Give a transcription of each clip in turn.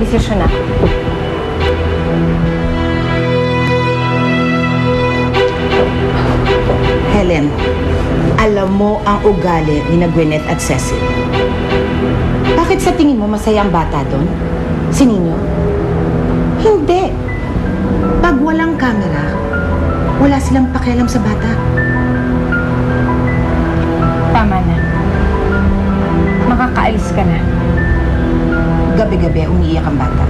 desisyon na. Helen, alam mo ang ugali ni na Gwyneth at Cecil. Bakit sa tingin mo masaya ang bata doon? Si Nino? Hindi. Pag walang camera, wala silang pakialam sa bata. Tama na. Makakaalis ka na. Gabi-gabi umiiyak ang bata.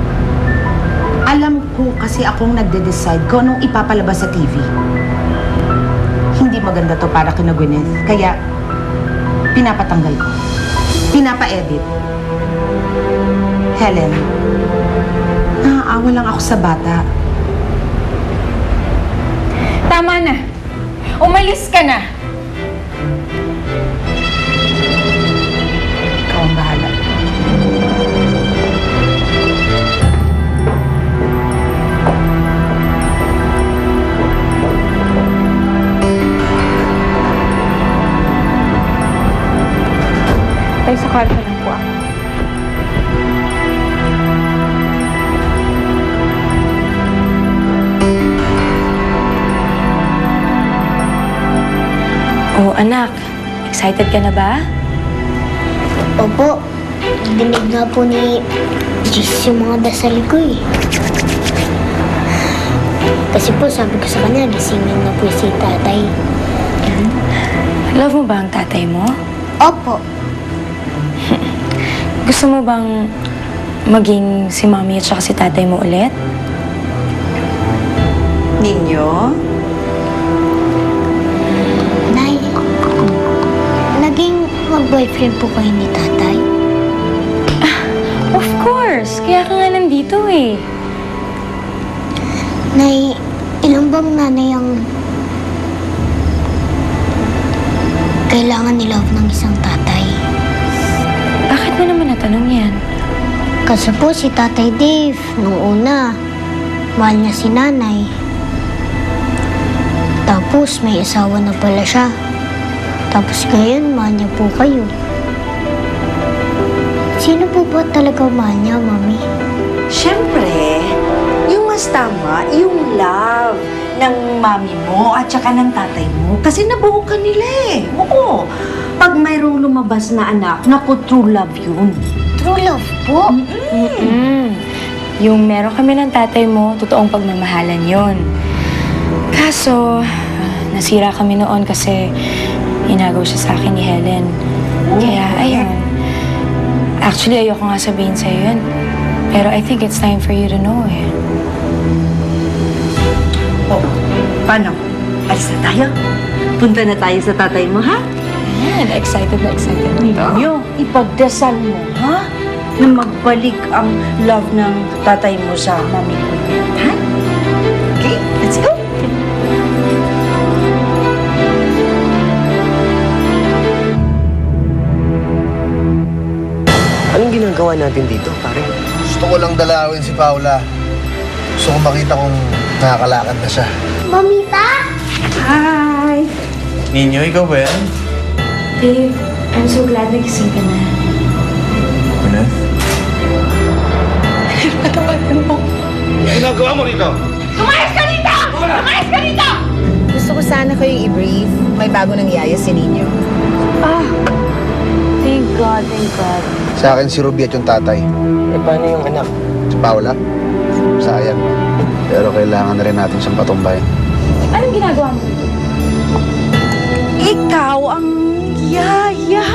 Alam ko kasi akong nagde-decide kung anong ipapalabas sa TV. Hindi maganda to para kina Gwyneth. Kaya, pinapatanggal ko. Pinapa-edit. Helen, naaawa lang ako sa bata. Tama na. Umalis ka na. Ikaw ang bahala. Tayo sa kwarto lang po ako. Oh, anak. Excited ka na ba? Opo, dinig nga po ni Jesus yung mga dasal ko eh. Kasi po sabi ko sa kanya, gisingin na po si tatay. Love mo ba ang tatay mo? Opo, Gusto mo bang maging si mami at saka si tatay mo ulit? Ninyo? Nay, naging mag-boyfriend po kayo ni tatay? Of course! Kaya ka nga nandito eh. Nay, ilang bang nanay ang kailangan ni love ng isang tatay? Bakit mo naman natanong yan? Kasi po si Tatay Dave, nung una, mahal niya si nanay. Tapos may asawa na pala siya. Tapos ngayon, mahal niya po kayo. Sino po ba talaga mahal niya, Mami? Siyempre, yung mas tama, yung love ng mami mo at saka ng tatay mo. Kasi nabuo ka nila eh. Oo. Pag mayroong lumabas na anak, naku, true love yun. True love po? Yung meron kami ng tatay mo, totoong pagmamahalan yon. Kaso, nasira kami noon kasi inagaw siya sa akin ni Helen. Kaya, ayun. Actually, ayoko nga sabihin sa'yo yun. Pero I think it's time for you to know eh. Oh, paano? Alis na tayo? Punta na tayo sa tatay mo, ha? Ayan, excited na ito. Yo, ipagdasal mo, ha? Na magbalik ang love ng tatay mo sa mami ko. Ha? Okay, let's go. Anong ginagawa natin dito, pare? Gusto ko lang dalawin si Paula. Gusto ko makita kung nakakalakad na siya. Mamita? Hi! Ninyo, ikaw ba yan? Dave, I'm so glad nagising ka na. Gwyneth? Ginagawa mo rito? Gusto ko sana kayong i-brief. May bago nangyaya si Nino. Thank God, thank God. Sa akin si Ruby at yung tatay. Eh, paano yung anak? Si Paula? Sayang. Pero kailangan na rin natin siyang patumbayin. Anong ginagawa mo? Ikaw ang yaya!